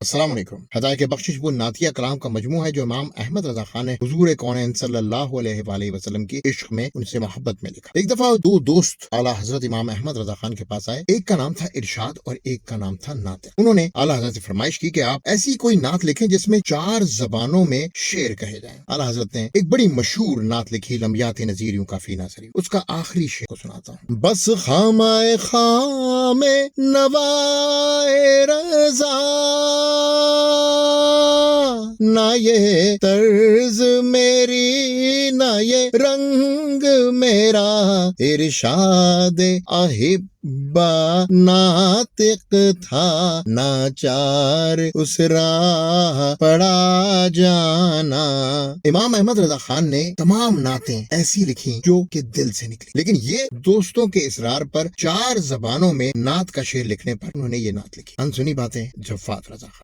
अस्सलाम वालेकुम। हदायत बख्शिश वो नातिया कलाम का मजमू है जो इमाम अहमद रजा खान ने हुजूर कौनैन सल्लल्लाहु अलैहि वसल्लम की इश्क में उनसे मोहब्बत में लिखा। एक दफा दो दोस्त आला हजरत इमाम अहमद रजा खान के पास आए। एक का नाम था इरशाद और एक का नाम था नातिक। उन्होंने आला हजरत से फरमाइश की कि आप ऐसी कोई नात लिखें जिसमें 4 जबानों में शेर कहे जाएं। आला हजरत ने एक बड़ी मशहूर नात लिखी, लम्बियात नज़ीर यूं काफी नासरी। उसका आखिरी शेर को सुनाता हूँ। बस खामाए खामे नवाए रजा, ना ये तर्ज मेरी ना ये रंग मेरा, इरशाद अहिब्बा नातिक था, नाचार उस राह पड़ा जाना। इमाम अहमद रजा खान ने तमाम नातें ऐसी लिखी जो कि दिल से निकली, लेकिन ये दोस्तों के इसरार पर 4 जबानों में नात का शेर लिखने पर उन्होंने ये नात लिखी। अनसुनी बातें जफ़ात रजा खान।